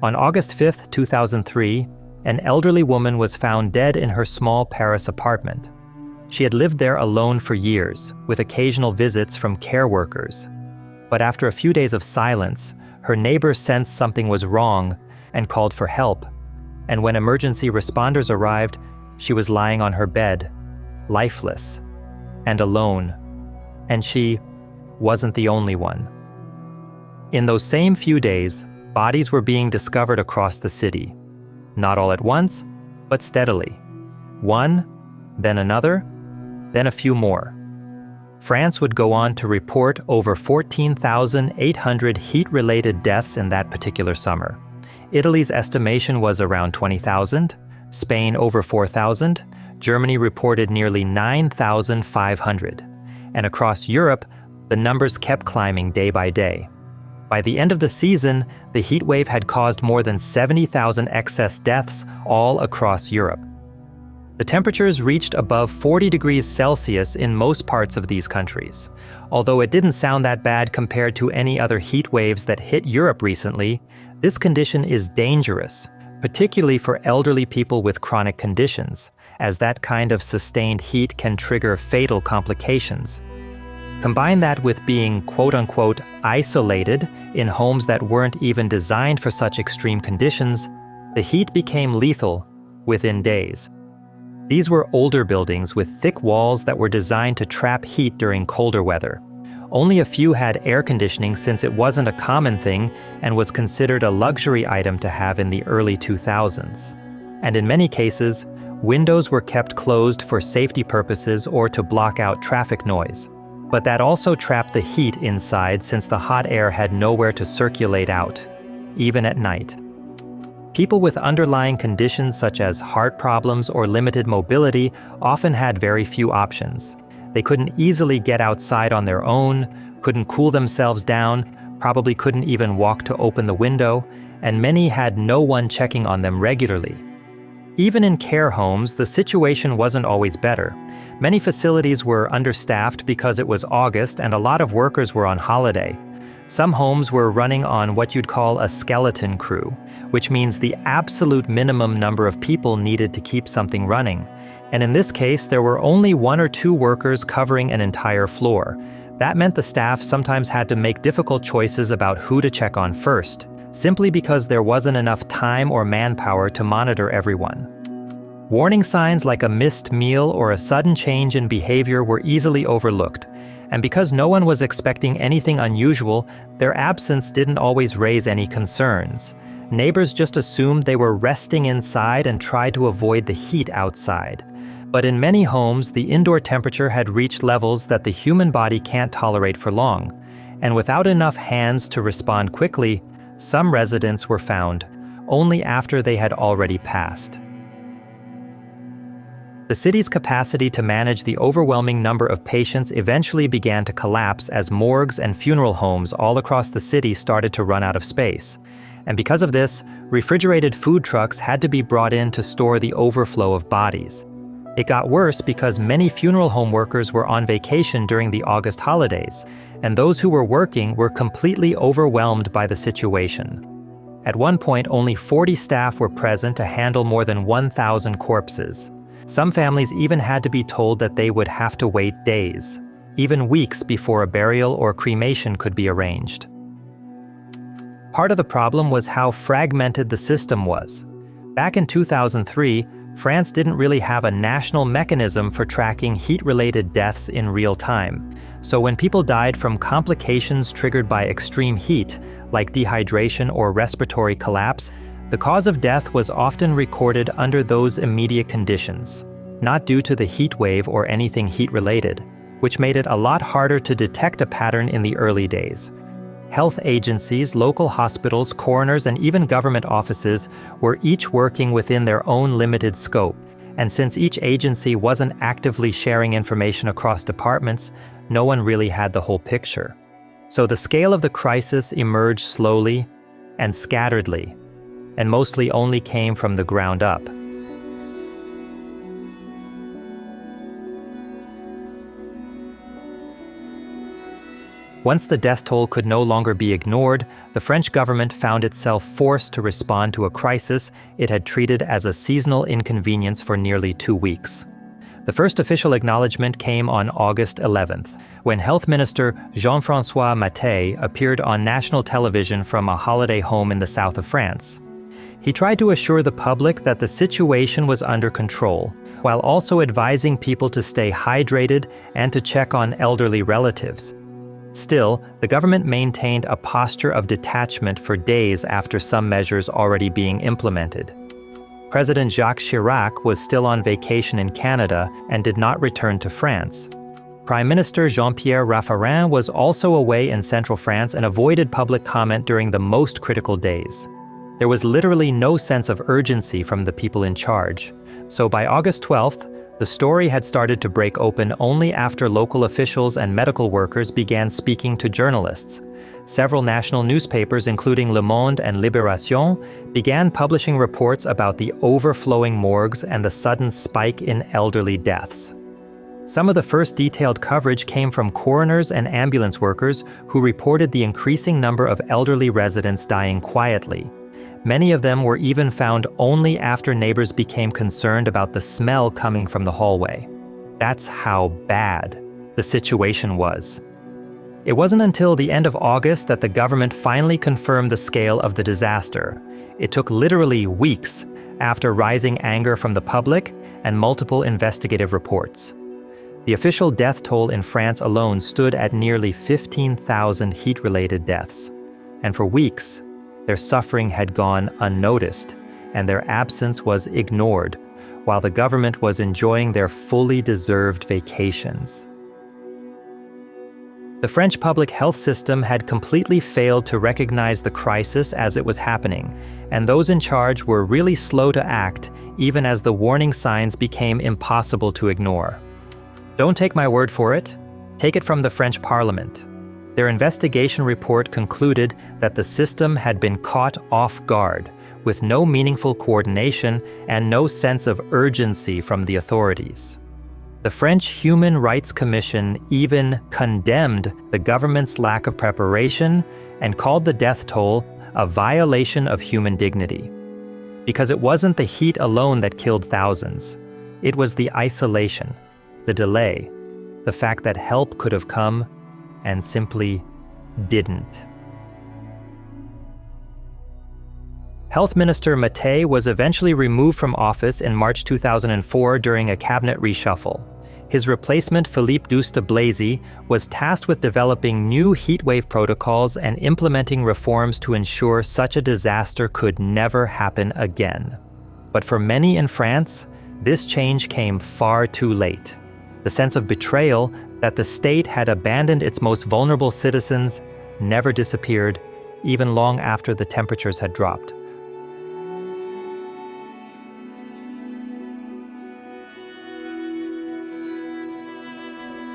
On August 5, 2003, an elderly woman was found dead in her small Paris apartment. She had lived there alone for years, with occasional visits from care workers. But after a few days of silence, her neighbors sensed something was wrong and called for help. And when emergency responders arrived, she was lying on her bed, lifeless and alone. And she wasn't the only one. In those same few days, bodies were being discovered across the city. Not all at once, but steadily. One, then another, then a few more. France would go on to report over 14,800 heat-related deaths in that particular summer. Italy's estimation was around 20,000, Spain over 4,000, Germany reported nearly 9,500. And across Europe, the numbers kept climbing day by day. By the end of the season, the heat wave had caused more than 70,000 excess deaths all across Europe. The temperatures reached above 40 degrees Celsius in most parts of these countries. Although it didn't sound that bad compared to any other heat waves that hit Europe recently, this condition is dangerous, particularly for elderly people with chronic conditions, as that kind of sustained heat can trigger fatal complications. Combine that with being quote-unquote isolated in homes that weren't even designed for such extreme conditions, the heat became lethal within days. These were older buildings with thick walls that were designed to trap heat during colder weather. Only a few had air conditioning since it wasn't a common thing and was considered a luxury item to have in the early 2000s. And in many cases, windows were kept closed for safety purposes or to block out traffic noise. But that also trapped the heat inside since the hot air had nowhere to circulate out, even at night. People with underlying conditions such as heart problems or limited mobility often had very few options. They couldn't easily get outside on their own, couldn't cool themselves down, probably couldn't even walk to open the window, and many had no one checking on them regularly. Even in care homes, the situation wasn't always better. Many facilities were understaffed because it was August and a lot of workers were on holiday. Some homes were running on what you'd call a skeleton crew, which means the absolute minimum number of people needed to keep something running. And in this case, there were only 1 or 2 workers covering an entire floor. That meant the staff sometimes had to make difficult choices about who to check on first, simply because there wasn't enough time or manpower to monitor everyone. Warning signs like a missed meal or a sudden change in behavior were easily overlooked. And because no one was expecting anything unusual, their absence didn't always raise any concerns. Neighbors just assumed they were resting inside and tried to avoid the heat outside. But in many homes, the indoor temperature had reached levels that the human body can't tolerate for long. And without enough hands to respond quickly, some residents were found only after they had already passed. The city's capacity to manage the overwhelming number of patients eventually began to collapse as morgues and funeral homes all across the city started to run out of space. And because of this, refrigerated food trucks had to be brought in to store the overflow of bodies. It got worse because many funeral home workers were on vacation during the August holidays, and those who were working were completely overwhelmed by the situation. At one point, only 40 staff were present to handle more than 1,000 corpses. Some families even had to be told that they would have to wait days, even weeks before a burial or cremation could be arranged. Part of the problem was how fragmented the system was. Back in 2003, France didn't really have a national mechanism for tracking heat-related deaths in real time. So when people died from complications triggered by extreme heat, like dehydration or respiratory collapse, the cause of death was often recorded under those immediate conditions, not due to the heat wave or anything heat-related, which made it a lot harder to detect a pattern in the early days. Health agencies, local hospitals, coroners, and even government offices were each working within their own limited scope, and since each agency wasn't actively sharing information across departments, no one really had the whole picture. So the scale of the crisis emerged slowly and scatteredly, and mostly only came from the ground up. Once the death toll could no longer be ignored, the French government found itself forced to respond to a crisis it had treated as a seasonal inconvenience for nearly 2 weeks. The first official acknowledgement came on August 11th, when Health Minister Jean-François Mattei appeared on national television from a holiday home in the south of France. He tried to assure the public that the situation was under control, while also advising people to stay hydrated and to check on elderly relatives. Still, the government maintained a posture of detachment for days after some measures already being implemented. President Jacques Chirac was still on vacation in Canada and did not return to France. Prime Minister Jean-Pierre Raffarin was also away in central France and avoided public comment during the most critical days. There was literally no sense of urgency from the people in charge. So by August 12th, the story had started to break open only after local officials and medical workers began speaking to journalists. Several national newspapers, including Le Monde and Libération, began publishing reports about the overflowing morgues and the sudden spike in elderly deaths. Some of the first detailed coverage came from coroners and ambulance workers who reported the increasing number of elderly residents dying quietly. Many of them were even found only after neighbors became concerned about the smell coming from the hallway. That's how bad the situation was. It wasn't until the end of August that the government finally confirmed the scale of the disaster. It took literally weeks after rising anger from the public and multiple investigative reports. The official death toll in France alone stood at nearly 15,000 heat-related deaths. And for weeks, their suffering had gone unnoticed, and their absence was ignored, while the government was enjoying their fully deserved vacations. The French public health system had completely failed to recognize the crisis as it was happening, and those in charge were really slow to act, even as the warning signs became impossible to ignore. Don't take my word for it. Take it from the French Parliament. Their investigation report concluded that the system had been caught off guard, with no meaningful coordination and no sense of urgency from the authorities. The French Human Rights Commission even condemned the government's lack of preparation and called the death toll a violation of human dignity. Because it wasn't the heat alone that killed thousands. It was the isolation, the delay, the fact that help could have come and simply didn't. Health Minister Mattei was eventually removed from office in March 2004 during a cabinet reshuffle. His replacement, Philippe Douste-Blazy, was tasked with developing new heatwave protocols and implementing reforms to ensure such a disaster could never happen again. But for many in France, this change came far too late. The sense of betrayal that the state had abandoned its most vulnerable citizens never disappeared, even long after the temperatures had dropped.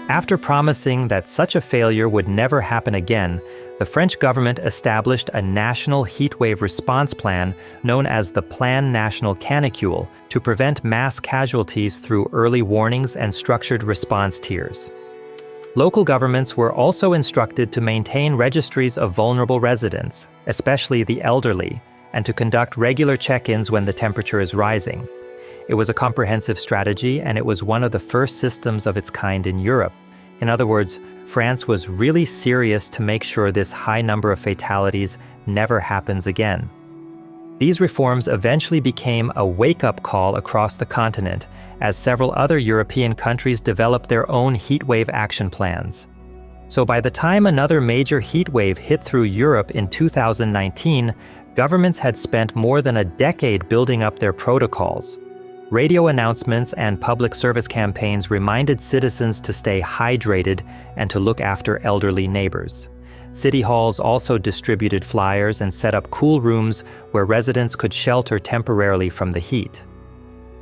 After promising that such a failure would never happen again, the French government established a national heatwave response plan known as the Plan National Canicule to prevent mass casualties through early warnings and structured response tiers. Local governments were also instructed to maintain registries of vulnerable residents, especially the elderly, and to conduct regular check-ins when the temperature is rising. It was a comprehensive strategy, and it was one of the first systems of its kind in Europe. In other words, France was really serious to make sure this high number of fatalities never happens again. These reforms eventually became a wake-up call across the continent, as several other European countries developed their own heatwave action plans. So by the time another major heatwave hit through Europe in 2019, governments had spent more than a decade building up their protocols. Radio announcements and public service campaigns reminded citizens to stay hydrated and to look after elderly neighbors. City halls also distributed flyers and set up cool rooms where residents could shelter temporarily from the heat.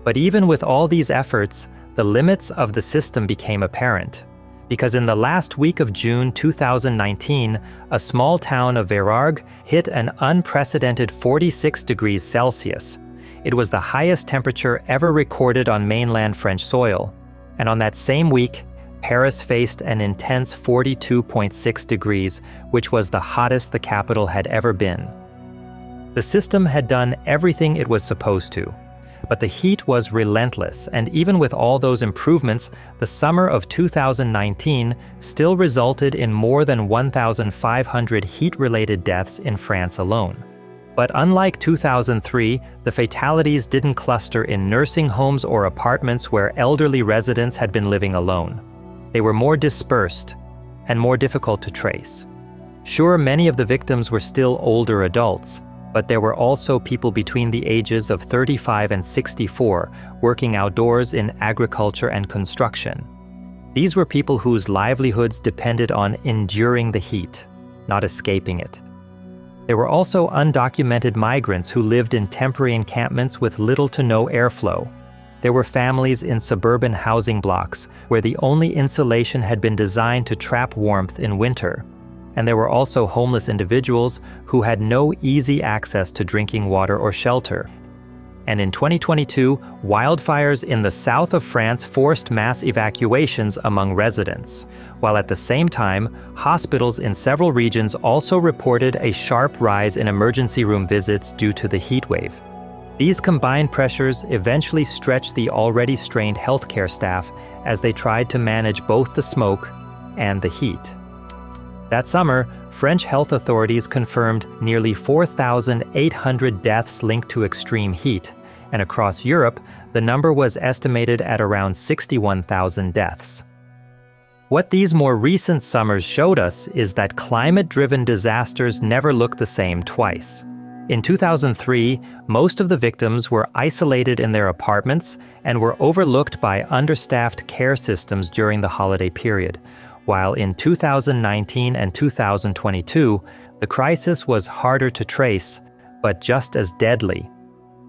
But even with all these efforts, the limits of the system became apparent. Because in the last week of June 2019, a small town of Verargues hit an unprecedented 46 degrees Celsius. It was the highest temperature ever recorded on mainland French soil. And on that same week, Paris faced an intense 42.6 degrees, which was the hottest the capital had ever been. The system had done everything it was supposed to, but the heat was relentless, and even with all those improvements, the summer of 2019 still resulted in more than 1,500 heat-related deaths in France alone. But unlike 2003, the fatalities didn't cluster in nursing homes or apartments where elderly residents had been living alone. They were more dispersed and more difficult to trace. Sure, many of the victims were still older adults, but there were also people between the ages of 35 and 64 working outdoors in agriculture and construction. These were people whose livelihoods depended on enduring the heat, not escaping it. There were also undocumented migrants who lived in temporary encampments with little to no airflow. There were families in suburban housing blocks where the only insulation had been designed to trap warmth in winter. And there were also homeless individuals who had no easy access to drinking water or shelter. And in 2022, wildfires in the south of France forced mass evacuations among residents, while at the same time, hospitals in several regions also reported a sharp rise in emergency room visits due to the heat wave. These combined pressures eventually stretched the already strained healthcare staff as they tried to manage both the smoke and the heat. That summer, French health authorities confirmed nearly 4,800 deaths linked to extreme heat, and across Europe, the number was estimated at around 61,000 deaths. What these more recent summers showed us is that climate-driven disasters never look the same twice. In 2003, most of the victims were isolated in their apartments and were overlooked by understaffed care systems during the holiday period, while in 2019 and 2022, the crisis was harder to trace, but just as deadly.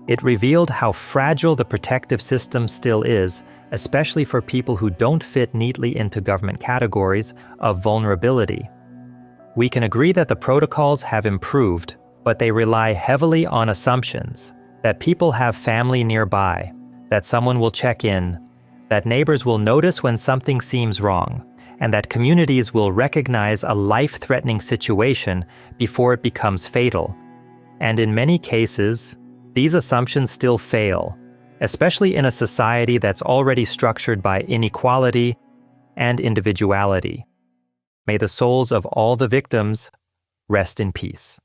It revealed how fragile the protective system still is, especially for people who don't fit neatly into government categories of vulnerability. We can agree that the protocols have improved, but they rely heavily on assumptions that people have family nearby, that someone will check in, that neighbors will notice when something seems wrong, and that communities will recognize a life-threatening situation before it becomes fatal. And in many cases, these assumptions still fail, especially in a society that's already structured by inequality and individuality. May the souls of all the victims rest in peace.